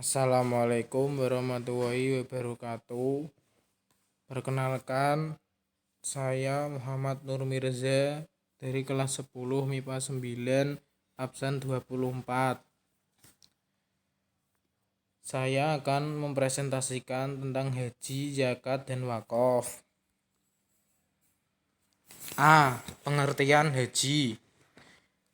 Assalamualaikum warahmatullahi wabarakatuh. Perkenalkan, saya Muhammad Nur Mirza dari kelas 10 MIPA 9 absen 24. Saya akan mempresentasikan tentang haji, zakat, dan wakaf. Pengertian haji.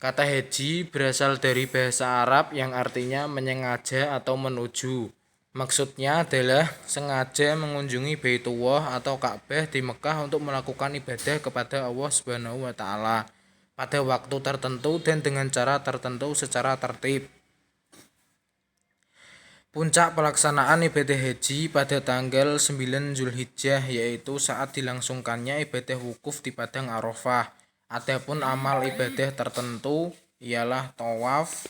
Kata haji berasal dari bahasa Arab yang artinya menyengaja atau menuju. Maksudnya adalah sengaja mengunjungi Baitullah atau Ka'bah di Mekah untuk melakukan ibadah kepada Allah Subhanahu wa taala pada waktu tertentu dan dengan cara tertentu secara tertib. Puncak pelaksanaan ibadah haji pada tanggal 9 Zulhijjah yaitu saat dilangsungkannya ibadah wukuf di Padang Arafah. Adapun amal ibadah tertentu ialah tawaf,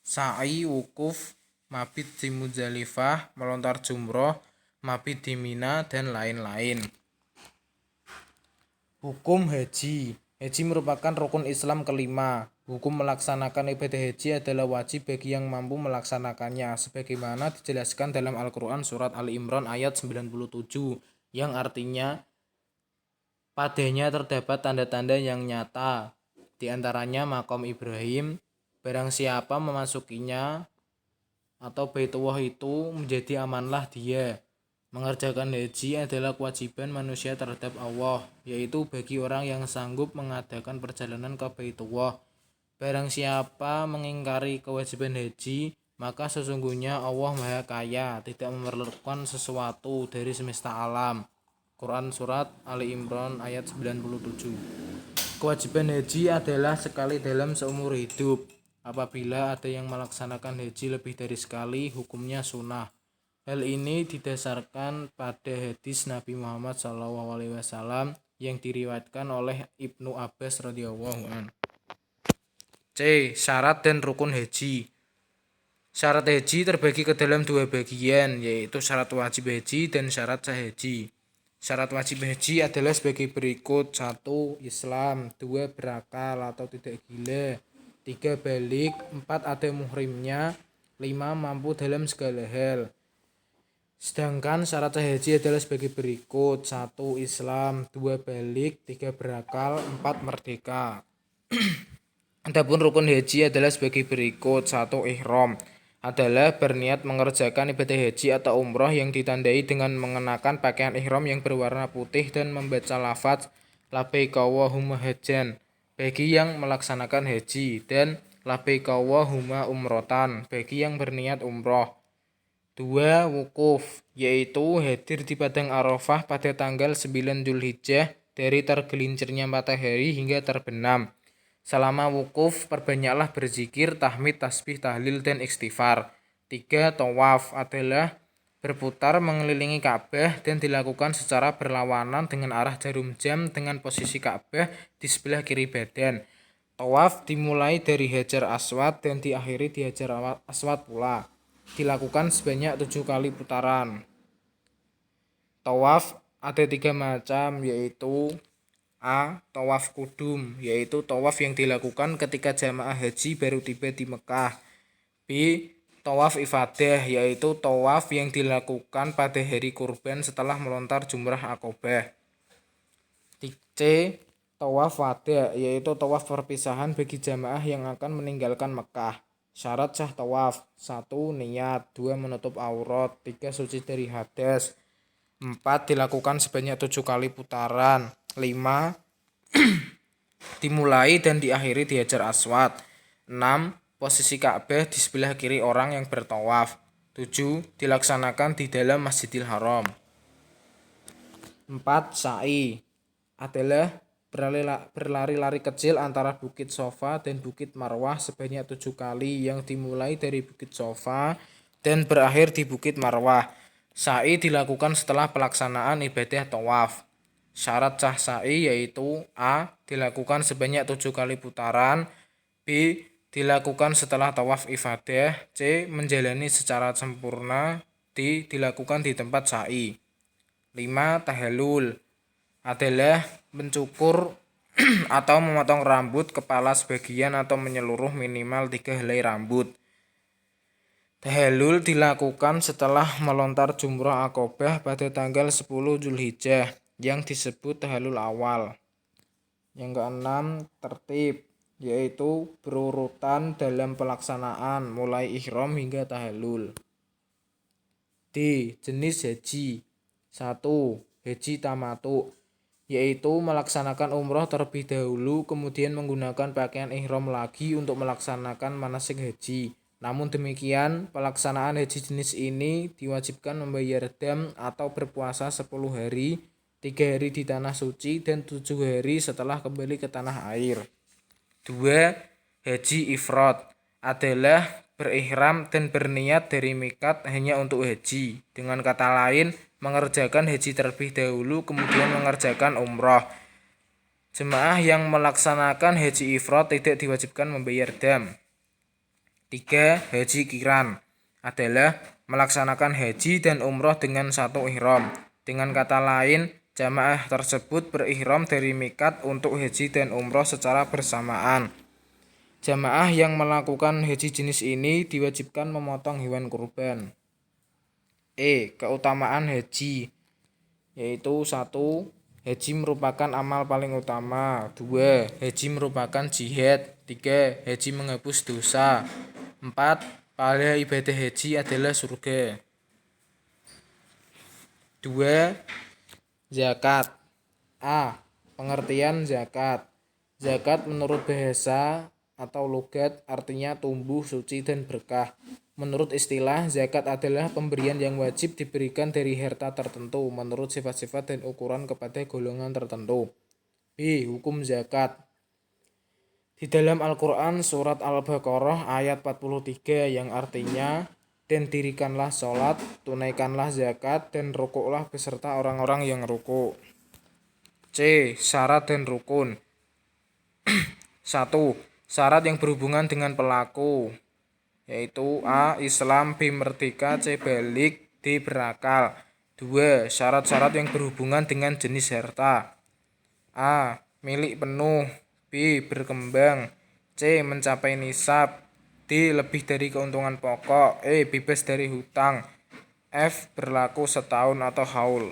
sa'i, wukuf, mabit di Muzdalifah, melontar jumroh, mabit di Mina, dan lain-lain. Hukum haji. Haji merupakan rukun Islam kelima. Hukum melaksanakan ibadah haji adalah wajib bagi yang mampu melaksanakannya, sebagaimana dijelaskan dalam Al-Quran Surat Ali Imran ayat 97, yang artinya padanya terdapat tanda-tanda yang nyata, di antaranya Maqam Ibrahim. Barang siapa memasukinya atau Baitullah itu menjadi amanlah dia. Mengerjakan haji adalah kewajiban manusia terhadap Allah, yaitu bagi orang yang sanggup mengadakan perjalanan ke Baitullah. Barang siapa mengingkari kewajiban haji, maka sesungguhnya Allah Maha Kaya, tidak memerlukan sesuatu dari semesta alam. Quran Surat Ali Imran ayat 97. Kewajiban haji adalah sekali dalam seumur hidup. Apabila ada yang melaksanakan haji lebih dari sekali, hukumnya sunnah. Hal ini didasarkan pada hadis Nabi Muhammad SAW yang diriwayatkan oleh Ibnu Abbas radhiyallahu anhu. C. Syarat dan rukun haji. Syarat haji terbagi ke dalam dua bagian, yaitu syarat wajib haji dan syarat sah haji. Syarat wajib haji adalah sebagai berikut: 1. Islam, 2. Berakal atau tidak gila, 3. Balik, 4. Ada muhrimnya, 5. Mampu dalam segala hal. Sedangkan syarat sah haji adalah sebagai berikut: 1. Islam, 2. Balik, 3. Berakal, 4. Merdeka. Adapun rukun haji adalah sebagai berikut: 1. Ihram adalah berniat mengerjakan ibadah haji atau umroh yang ditandai dengan mengenakan pakaian ihram yang berwarna putih dan membaca lafaz labbaik Allahumma hajjan bagi yang melaksanakan haji dan labbaik Allahumma umrotan bagi yang berniat umroh. 2. Wukuf, yaitu hadir di Padang Arafah pada tanggal 9 Zulhijjah dari tergelincirnya matahari hingga terbenam. Selama wukuf, perbanyaklah berzikir, tahmid, tasbih, tahlil, dan istighfar. 3. Tawaf adalah berputar mengelilingi Ka'bah dan dilakukan secara berlawanan dengan arah jarum jam dengan posisi Ka'bah di sebelah kiri badan. Tawaf dimulai dari Hajar Aswad dan diakhiri di Hajar Aswad pula. Dilakukan sebanyak 7 kali putaran. Tawaf ada 3 macam, yaitu A. Tawaf kudum, yaitu tawaf yang dilakukan ketika jamaah haji baru tiba di Mekah. B. Tawaf ifadah, yaitu tawaf yang dilakukan pada hari kurban setelah melontar jumrah Aqobah. C. Tawaf wada, yaitu tawaf perpisahan bagi jamaah yang akan meninggalkan Mekah. Syarat sah tawaf: 1. Niat, 2. Menutup aurat, 3. Suci dari hadas, 4. Dilakukan sebanyak 7 kali putaran, 5. Dimulai dan diakhiri di Hajar Aswad, 6. Posisi Ka'bah di sebelah kiri orang yang bertawaf, 7. Dilaksanakan di dalam Masjidil Haram. 4. Sa'i adalah berlari-lari kecil antara Bukit Sofa dan Bukit Marwah sebanyak 7 kali yang dimulai dari Bukit Sofa dan berakhir di Bukit Marwah. Sa'i dilakukan setelah pelaksanaan ibadah tawaf. Syarat sah sa'i yaitu A. Dilakukan sebanyak 7 kali putaran, B. Dilakukan setelah tawaf ifadah, C. Menjalani secara sempurna, D. Dilakukan di tempat sa'i. 5. Tahallul adalah mencukur atau memotong rambut kepala sebagian atau menyeluruh minimal 3 helai rambut. Tahallul dilakukan setelah melontar jumrah Aqobah pada tanggal 10 Zulhijjah yang disebut tahallul awal. Yang keenam, tertib, yaitu berurutan dalam pelaksanaan mulai ihram hingga tahallul. D. Jenis haji. 1. Haji tamatu, yaitu melaksanakan umroh terlebih dahulu kemudian menggunakan pakaian ihram lagi untuk melaksanakan manasik haji. Namun demikian, pelaksanaan haji jenis ini diwajibkan membayar dam atau berpuasa 10 hari, 3 hari di tanah suci, dan 7 hari setelah kembali ke tanah air. 2. Haji ifrad adalah berihram dan berniat dari mikat hanya untuk haji. Dengan kata lain, mengerjakan haji terlebih dahulu kemudian mengerjakan umroh. Jemaah yang melaksanakan haji ifrad tidak diwajibkan membayar dam. 3. Haji kiran adalah melaksanakan haji dan umroh dengan satu ihram. Dengan kata lain, jamaah tersebut berihram dari mikat untuk haji dan umroh secara bersamaan. Jamaah yang melakukan haji jenis ini diwajibkan memotong hewan kurban. Keutamaan haji, yaitu 1. Haji merupakan amal paling utama. 2. Haji merupakan jihad. 3. Haji menghapus dosa. 4. Pahala ibadah haji adalah surga. 2. Zakat. A. Pengertian zakat. Zakat menurut bahasa atau logat artinya tumbuh, suci, dan berkah. Menurut istilah, zakat adalah pemberian yang wajib diberikan dari harta tertentu menurut sifat-sifat dan ukuran kepada golongan tertentu. B. Hukum zakat. Di dalam Al-Quran surat Al-Baqarah ayat 43 yang artinya, dan dirikanlah sholat, tunaikanlah zakat, dan rukuklah beserta orang-orang yang rukuk. C. Syarat dan rukun. 1. Syarat yang berhubungan dengan pelaku, yaitu A. Islam, B. Merdeka, C. Balik, D. Berakal. 2. Syarat-syarat yang berhubungan dengan jenis harta. A. Milik penuh, B. Berkembang, C. Mencapai nisab, D. Lebih dari keuntungan pokok, E. Bebas dari hutang, F. Berlaku setahun atau haul.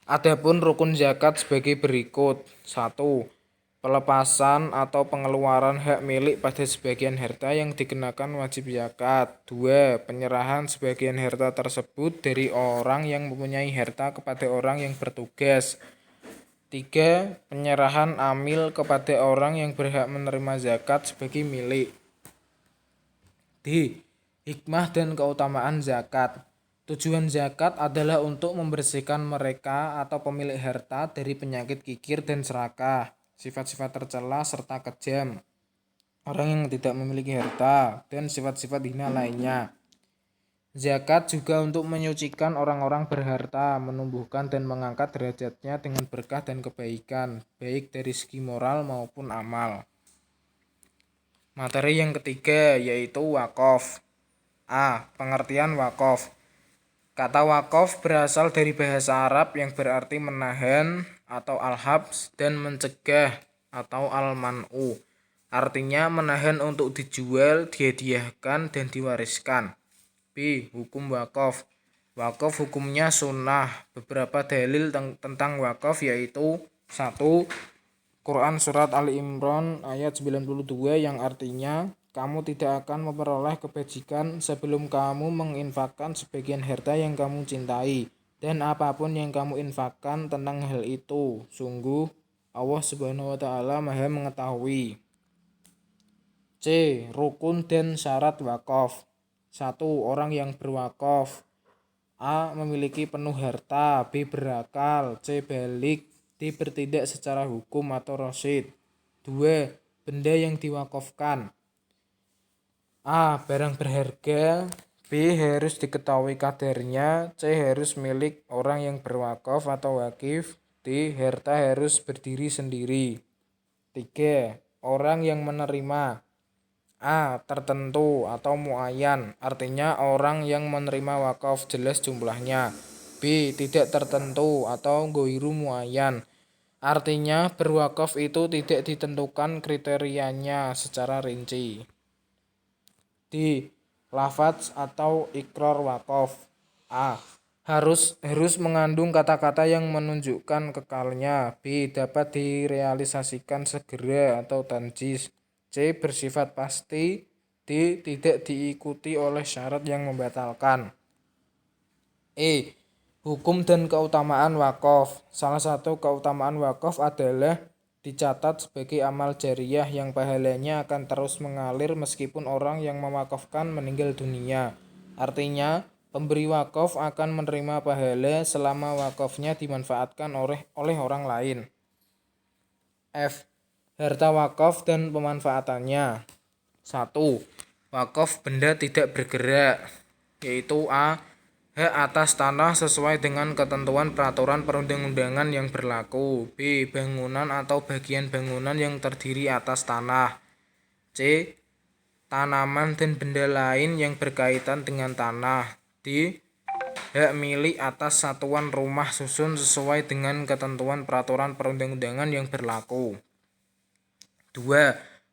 Adapun rukun zakat sebagai berikut. 1. Pelepasan atau pengeluaran hak milik pada sebagian harta yang dikenakan wajib zakat. 2. Penyerahan sebagian harta tersebut dari orang yang mempunyai harta kepada orang yang bertugas. 3. Penyerahan amil kepada orang yang berhak menerima zakat sebagai milik. D. Hikmah dan keutamaan zakat. Tujuan zakat adalah untuk membersihkan mereka atau pemilik harta dari penyakit kikir dan serakah, sifat-sifat tercela serta kejam, orang yang tidak memiliki harta, dan sifat-sifat hina lainnya. Zakat juga untuk menyucikan orang-orang berharta, menumbuhkan dan mengangkat derajatnya dengan berkah dan kebaikan, baik dari segi moral maupun amal. Materi yang ketiga yaitu wakaf. A. Pengertian wakaf. Kata wakaf berasal dari bahasa Arab yang berarti menahan atau al-habs dan mencegah atau al-man'u. Artinya menahan untuk dijual, dihadiahkan, dan diwariskan. B. Hukum wakaf. Wakaf hukumnya sunnah. Beberapa dalil tentang wakaf yaitu 1. Quran surat Ali Imran ayat 92 yang artinya, kamu tidak akan memperoleh kebajikan sebelum kamu menginfakkan sebagian harta yang kamu cintai, dan apapun yang kamu infakkan tentang hal itu, sungguh Allah Subhanahu wa Ta'ala Maha Mengetahui. C. Rukun dan syarat wakaf. 1. Orang yang berwakaf. A. Memiliki penuh harta, B. Berakal, C. Balik, D. Bertindak secara hukum atau rasyid. 2. Benda yang diwakafkan. A. Barang berharga, B. Harus diketahui kadarnya, C. Harus milik orang yang berwakaf atau wakif, D. Harta harus berdiri sendiri. 3. Orang yang menerima. A. Tertentu atau muayyan, artinya orang yang menerima wakaf jelas jumlahnya. B. Tidak tertentu atau ghairu muayyan, artinya berwakaf itu tidak ditentukan kriterianya secara rinci. D. Lafadz atau iqrar wakaf. A. Harus mengandung kata-kata yang menunjukkan kekalnya. B. Dapat direalisasikan segera atau tanjis. C. Bersifat pasti. D. Tidak diikuti oleh syarat yang membatalkan. E. Hukum dan keutamaan wakaf. Salah satu keutamaan wakaf adalah dicatat sebagai amal jariyah yang pahalanya akan terus mengalir meskipun orang yang mewakafkan meninggal dunia. Artinya, pemberi wakaf akan menerima pahala selama wakafnya dimanfaatkan oleh orang lain. F. Harta wakaf dan pemanfaatannya. 1. Wakaf benda tidak bergerak, yaitu A. Hak atas tanah sesuai dengan ketentuan peraturan perundang-undangan yang berlaku. B. Bangunan atau bagian bangunan yang terdiri atas tanah. C. Tanaman dan benda lain yang berkaitan dengan tanah. D. Hak milik atas satuan rumah susun sesuai dengan ketentuan peraturan perundang-undangan yang berlaku. 2.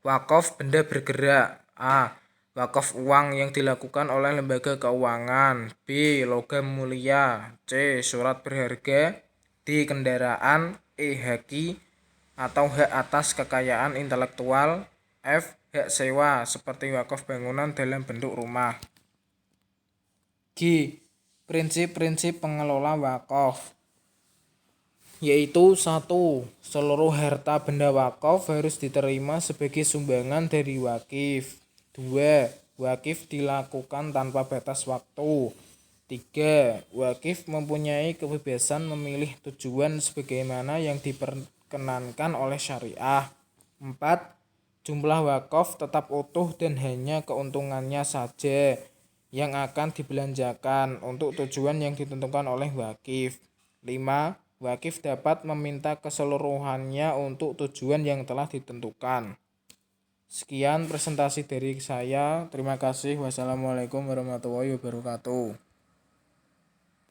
Wakaf benda bergerak. A. Wakaf uang yang dilakukan oleh lembaga keuangan. B. Logam mulia. C. Surat berharga. D. Kendaraan. E. Haki atau hak atas kekayaan intelektual. F. Hak sewa seperti wakaf bangunan dalam bentuk rumah. G. Prinsip-prinsip pengelola wakaf, yaitu 1. Seluruh harta benda wakaf harus diterima sebagai sumbangan dari wakif. 2. Wakif dilakukan tanpa batas waktu. 3. Wakif mempunyai kebebasan memilih tujuan sebagaimana yang diperkenankan oleh syariah. 4. Jumlah wakaf tetap utuh dan hanya keuntungannya saja yang akan dibelanjakan untuk tujuan yang ditentukan oleh wakif. 5. Wakif dapat meminta keseluruhannya untuk tujuan yang telah ditentukan. Sekian presentasi dari saya. Terima kasih. Wassalamualaikum warahmatullahi wabarakatuh.